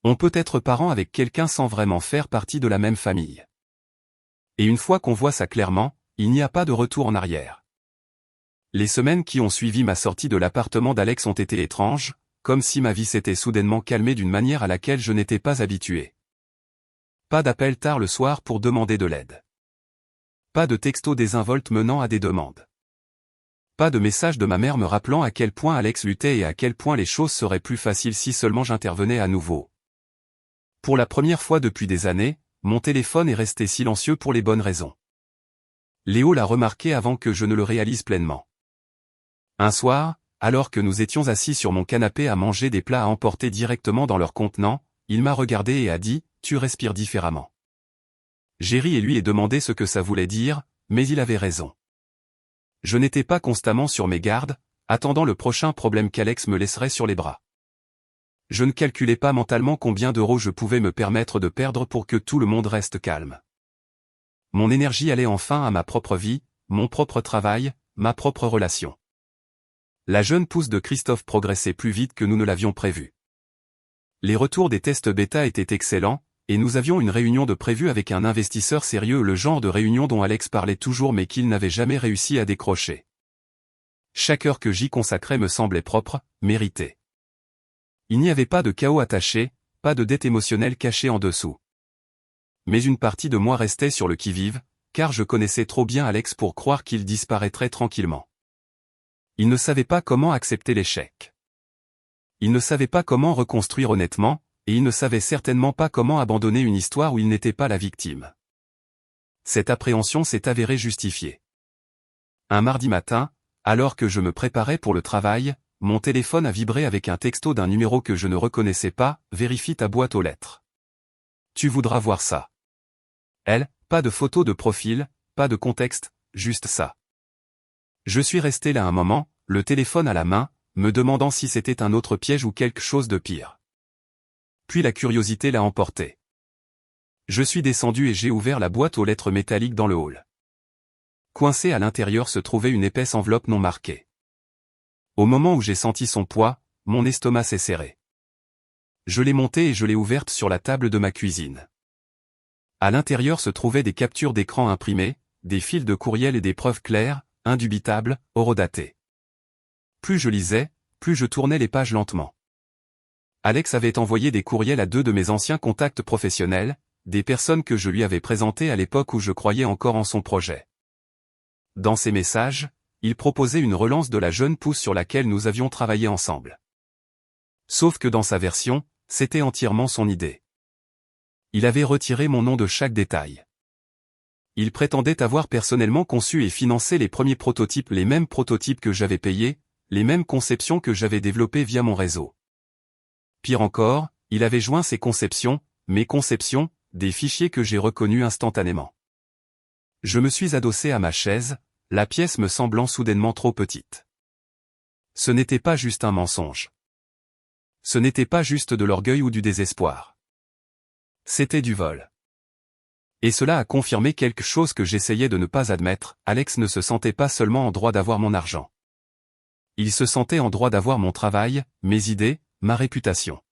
On peut être parent avec quelqu'un sans vraiment faire partie de la même famille. Et une fois qu'on voit ça clairement, il n'y a pas de retour en arrière. Les semaines qui ont suivi ma sortie de l'appartement d'Alex ont été étranges, comme si ma vie s'était soudainement calmée d'une manière à laquelle je n'étais pas habitué. Pas d'appel tard le soir pour demander de l'aide. Pas de texto désinvolte menant à des demandes. Pas de message de ma mère me rappelant à quel point Alex luttait et à quel point les choses seraient plus faciles si seulement j'intervenais à nouveau. Pour la première fois depuis des années, mon téléphone est resté silencieux pour les bonnes raisons. Léo l'a remarqué avant que je ne le réalise pleinement. Un soir, alors que nous étions assis sur mon canapé à manger des plats à emporter directement dans leur contenant, il m'a regardé et a dit, « Tu respires différemment. » J'ai ri et lui ai demandé ce que ça voulait dire, mais il avait raison. Je n'étais pas constamment sur mes gardes, attendant le prochain problème qu'Alex me laisserait sur les bras. Je ne calculais pas mentalement combien d'euros je pouvais me permettre de perdre pour que tout le monde reste calme. Mon énergie allait enfin à ma propre vie, mon propre travail, ma propre relation. La jeune pousse de Christophe progressait plus vite que nous ne l'avions prévu. Les retours des tests bêta étaient excellents, et nous avions une réunion de prévue avec un investisseur sérieux, le genre de réunion dont Alex parlait toujours mais qu'il n'avait jamais réussi à décrocher. Chaque heure que j'y consacrais me semblait propre, méritée. Il n'y avait pas de chaos attaché, pas de dette émotionnelle cachée en dessous. Mais une partie de moi restait sur le qui-vive, car je connaissais trop bien Alex pour croire qu'il disparaîtrait tranquillement. Il ne savait pas comment accepter l'échec. Il ne savait pas comment reconstruire honnêtement, et il ne savait certainement pas comment abandonner une histoire où il n'était pas la victime. Cette appréhension s'est avérée justifiée. Un mardi matin, alors que je me préparais pour le travail, mon téléphone a vibré avec un texto d'un numéro que je ne reconnaissais pas, « Vérifie ta boîte aux lettres. Tu voudras voir ça. » Elle, pas de photo de profil, pas de contexte, juste ça. Je suis resté là un moment, le téléphone à la main, me demandant si c'était un autre piège ou quelque chose de pire. Puis la curiosité l'a emporté. Je suis descendu et j'ai ouvert la boîte aux lettres métalliques dans le hall. Coincée à l'intérieur se trouvait une épaisse enveloppe non marquée. Au moment où j'ai senti son poids, mon estomac s'est serré. Je l'ai montée et je l'ai ouverte sur la table de ma cuisine. À l'intérieur se trouvaient des captures d'écran imprimées, des fils de courriel et des preuves claires, indubitables, horodatées. Plus je lisais, plus je tournais les pages lentement. Alex avait envoyé des courriels à 2 de mes anciens contacts professionnels, des personnes que je lui avais présentées à l'époque où je croyais encore en son projet. Dans ces messages, il proposait une relance de la jeune pousse sur laquelle nous avions travaillé ensemble. Sauf que dans sa version, c'était entièrement son idée. Il avait retiré mon nom de chaque détail. Il prétendait avoir personnellement conçu et financé les premiers prototypes, les mêmes prototypes que j'avais payés, les mêmes conceptions que j'avais développées via mon réseau. Pire encore, il avait joint ses conceptions, mes conceptions, des fichiers que j'ai reconnus instantanément. Je me suis adossé à ma chaise, la pièce me semblant soudainement trop petite. Ce n'était pas juste un mensonge. Ce n'était pas juste de l'orgueil ou du désespoir. C'était du vol. Et cela a confirmé quelque chose que j'essayais de ne pas admettre, Alex ne se sentait pas seulement en droit d'avoir mon argent. Il se sentait en droit d'avoir mon travail, mes idées, ma réputation.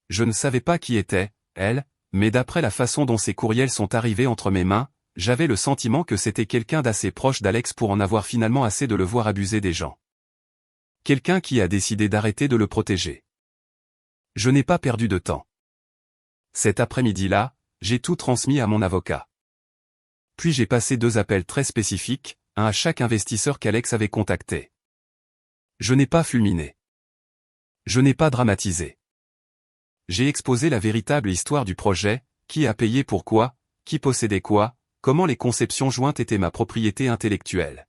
Je ne savais pas qui était, elle, mais d'après la façon dont ces courriels sont arrivés entre mes mains, j'avais le sentiment que c'était quelqu'un d'assez proche d'Alex pour en avoir finalement assez de le voir abuser des gens. Quelqu'un qui a décidé d'arrêter de le protéger. Je n'ai pas perdu de temps. Cet après-midi-là, j'ai tout transmis à mon avocat. Puis j'ai passé 2 appels très spécifiques, un à chaque investisseur qu'Alex avait contacté. Je n'ai pas fulminé. Je n'ai pas dramatisé. J'ai exposé la véritable histoire du projet, qui a payé pourquoi, qui possédait quoi, comment les conceptions jointes étaient ma propriété intellectuelle.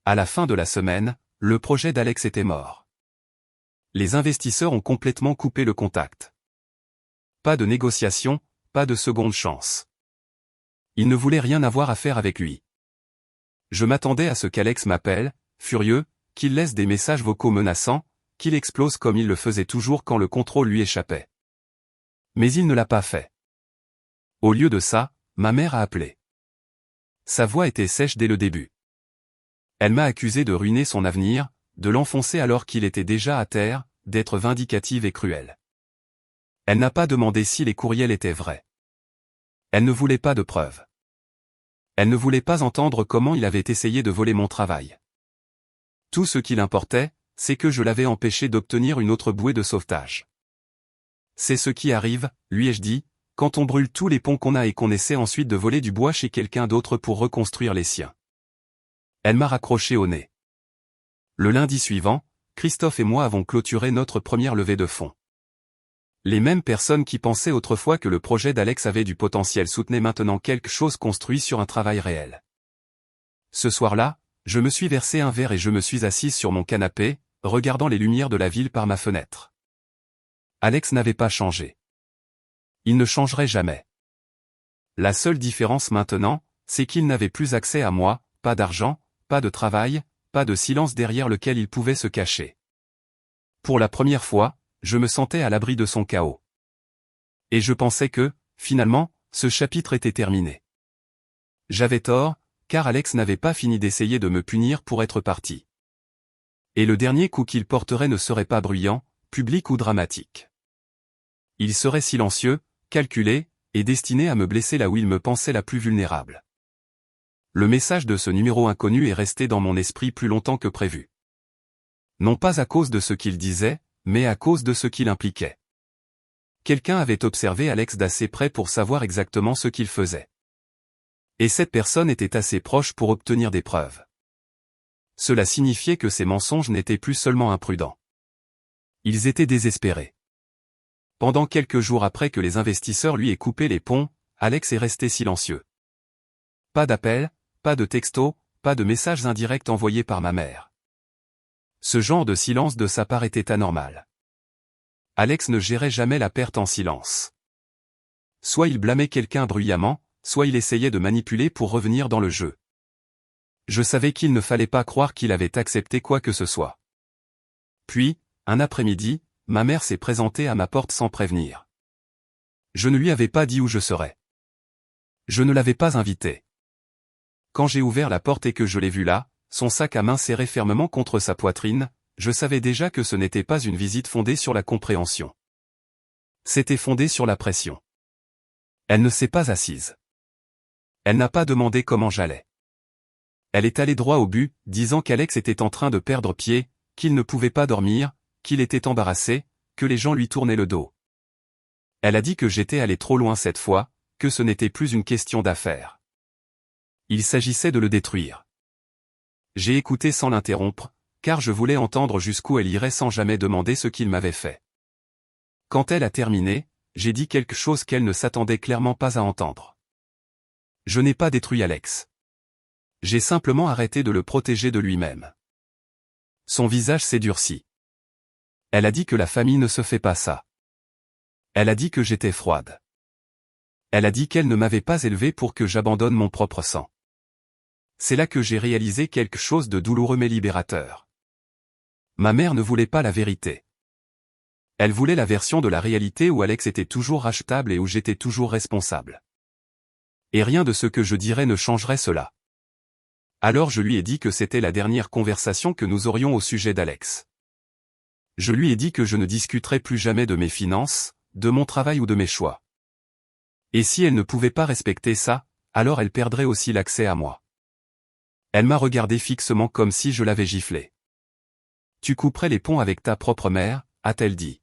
À la fin de la semaine, le projet d'Alex était mort. Les investisseurs ont complètement coupé le contact. Pas de négociation, pas de seconde chance. Ils ne voulaient rien avoir à faire avec lui. Je m'attendais à ce qu'Alex m'appelle, furieux, qu'il laisse des messages vocaux menaçants, qu'il explose comme il le faisait toujours quand le contrôle lui échappait. Mais il ne l'a pas fait. Au lieu de ça, ma mère a appelé. Sa voix était sèche dès le début. Elle m'a accusé de ruiner son avenir, de l'enfoncer alors qu'il était déjà à terre, d'être vindicative et cruelle. Elle n'a pas demandé si les courriels étaient vrais. Elle ne voulait pas de preuves. Elle ne voulait pas entendre comment il avait essayé de voler mon travail. Tout ce qui l'importait, c'est que je l'avais empêché d'obtenir une autre bouée de sauvetage. C'est ce qui arrive, lui ai-je dit, quand on brûle tous les ponts qu'on a et qu'on essaie ensuite de voler du bois chez quelqu'un d'autre pour reconstruire les siens. Elle m'a raccroché au nez. Le lundi suivant, Christophe et moi avons clôturé notre première levée de fonds. Les mêmes personnes qui pensaient autrefois que le projet d'Alex avait du potentiel soutenaient maintenant quelque chose construit sur un travail réel. Ce soir-là, Je me suis versé un verre et je me suis assise sur mon canapé, regardant les lumières de la ville par ma fenêtre. Alex n'avait pas changé. Il ne changerait jamais. La seule différence maintenant, c'est qu'il n'avait plus accès à moi, pas d'argent, pas de travail, pas de silence derrière lequel il pouvait se cacher. Pour la première fois, je me sentais à l'abri de son chaos. Et je pensais que, finalement, ce chapitre était terminé. J'avais tort, car Alex n'avait pas fini d'essayer de me punir pour être parti. Et le dernier coup qu'il porterait ne serait pas bruyant, public ou dramatique. Il serait silencieux, calculé, et destiné à me blesser là où il me pensait la plus vulnérable. Le message de ce numéro inconnu est resté dans mon esprit plus longtemps que prévu. Non pas à cause de ce qu'il disait, mais à cause de ce qu'il impliquait. Quelqu'un avait observé Alex d'assez près pour savoir exactement ce qu'il faisait. Et cette personne était assez proche pour obtenir des preuves. Cela signifiait que ses mensonges n'étaient plus seulement imprudents. Ils étaient désespérés. Pendant quelques jours après que les investisseurs lui aient coupé les ponts, Alex est resté silencieux. Pas d'appel, pas de texto, pas de messages indirects envoyés par ma mère. Ce genre de silence de sa part était anormal. Alex ne gérait jamais la perte en silence. Soit il blâmait quelqu'un bruyamment, soit il essayait de manipuler pour revenir dans le jeu. Je savais qu'il ne fallait pas croire qu'il avait accepté quoi que ce soit. Puis, un après-midi, ma mère s'est présentée à ma porte sans prévenir. Je ne lui avais pas dit où je serais. Je ne l'avais pas invité. Quand j'ai ouvert la porte et que je l'ai vu là, son sac à main serré fermement contre sa poitrine, je savais déjà que ce n'était pas une visite fondée sur la compréhension. C'était fondé sur la pression. Elle ne s'est pas assise. Elle n'a pas demandé comment j'allais. Elle est allée droit au but, disant qu'Alex était en train de perdre pied, qu'il ne pouvait pas dormir, qu'il était embarrassé, que les gens lui tournaient le dos. Elle a dit que j'étais allé trop loin cette fois, que ce n'était plus une question d'affaires. Il s'agissait de le détruire. J'ai écouté sans l'interrompre, car je voulais entendre jusqu'où elle irait sans jamais demander ce qu'il m'avait fait. Quand elle a terminé, j'ai dit quelque chose qu'elle ne s'attendait clairement pas à entendre. Je n'ai pas détruit Alex. J'ai simplement arrêté de le protéger de lui-même. Son visage s'est durci. Elle a dit que la famille ne se fait pas ça. Elle a dit que j'étais froide. Elle a dit qu'elle ne m'avait pas élevé pour que j'abandonne mon propre sang. C'est là que j'ai réalisé quelque chose de douloureux mais libérateur. Ma mère ne voulait pas la vérité. Elle voulait la version de la réalité où Alex était toujours rachetable et où j'étais toujours responsable. Et rien de ce que je dirais ne changerait cela. Alors je lui ai dit que c'était la dernière conversation que nous aurions au sujet d'Alex. Je lui ai dit que je ne discuterais plus jamais de mes finances, de mon travail ou de mes choix. Et si elle ne pouvait pas respecter ça, alors elle perdrait aussi l'accès à moi. Elle m'a regardé fixement comme si je l'avais giflé. « Tu couperais les ponts avec ta propre mère ?» a-t-elle dit.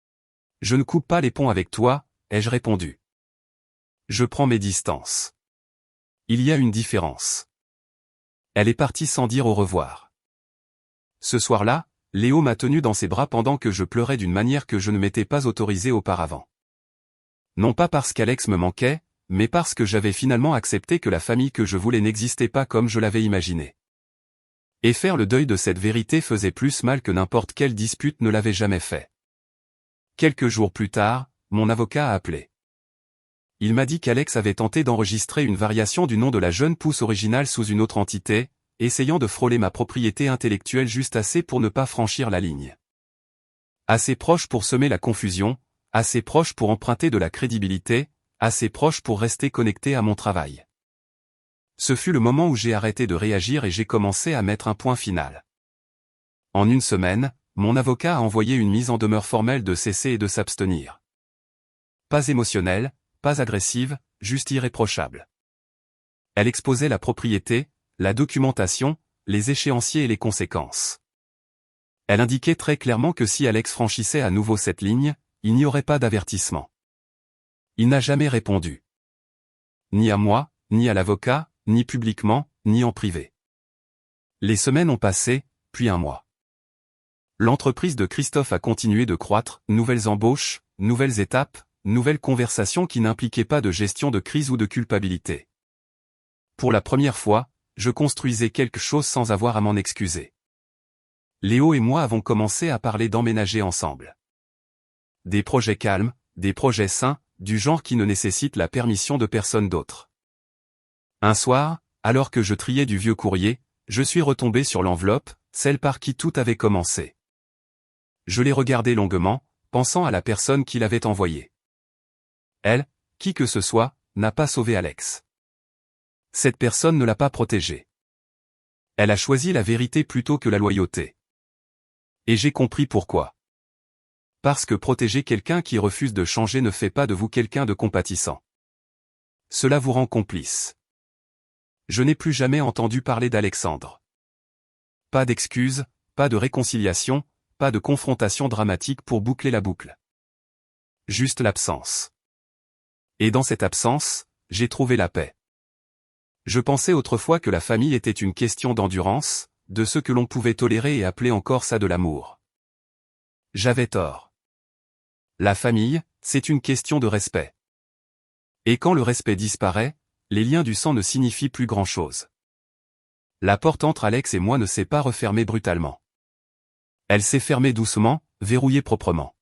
« Je ne coupe pas les ponts avec toi » ai-je répondu. Je prends mes distances. Il y a une différence. Elle est partie sans dire au revoir. Ce soir-là, Léo m'a tenu dans ses bras pendant que je pleurais d'une manière que je ne m'étais pas autorisé auparavant. Non pas parce qu'Alex me manquait, mais parce que j'avais finalement accepté que la famille que je voulais n'existait pas comme je l'avais imaginé. Et faire le deuil de cette vérité faisait plus mal que n'importe quelle dispute ne l'avait jamais fait. Quelques jours plus tard, mon avocat a appelé. Il m'a dit qu'Alex avait tenté d'enregistrer une variation du nom de la jeune pousse originale sous une autre entité, essayant de frôler ma propriété intellectuelle juste assez pour ne pas franchir la ligne. Assez proche pour semer la confusion, assez proche pour emprunter de la crédibilité, assez proche pour rester connecté à mon travail. Ce fut le moment où j'ai arrêté de réagir et j'ai commencé à mettre un point final. En une semaine, mon avocat a envoyé une mise en demeure formelle de cesser et de s'abstenir. Pas émotionnelle, pas agressive, juste irréprochable. Elle exposait la propriété, la documentation, les échéanciers et les conséquences. Elle indiquait très clairement que si Alex franchissait à nouveau cette ligne, il n'y aurait pas d'avertissement. Il n'a jamais répondu. Ni à moi, ni à l'avocat, ni publiquement, ni en privé. Les semaines ont passé, puis un mois. L'entreprise de Christophe a continué de croître, nouvelles embauches, nouvelles étapes, nouvelles conversations qui n'impliquaient pas de gestion de crise ou de culpabilité. Pour la première fois, je construisais quelque chose sans avoir à m'en excuser. Léo et moi avons commencé à parler d'emménager ensemble. Des projets calmes, des projets sains, du genre qui ne nécessitent la permission de personne d'autre. Un soir, alors que je triais du vieux courrier, je suis retombé sur l'enveloppe, celle par qui tout avait commencé. Je l'ai regardée longuement, pensant à la personne qui l'avait envoyée. Elle, qui que ce soit, n'a pas sauvé Alex. Cette personne ne l'a pas protégé. Elle a choisi la vérité plutôt que la loyauté. Et j'ai compris pourquoi. Parce que protéger quelqu'un qui refuse de changer ne fait pas de vous quelqu'un de compatissant. Cela vous rend complice. Je n'ai plus jamais entendu parler d'Alexandre. Pas d'excuses, pas de réconciliation, pas de confrontation dramatique pour boucler la boucle. Juste l'absence. Et dans cette absence, j'ai trouvé la paix. Je pensais autrefois que la famille était une question d'endurance, de ce que l'on pouvait tolérer et appeler encore ça de l'amour. J'avais tort. La famille, c'est une question de respect. Et quand le respect disparaît, les liens du sang ne signifient plus grand-chose. La porte entre Alex et moi ne s'est pas refermée brutalement. Elle s'est fermée doucement, verrouillée proprement.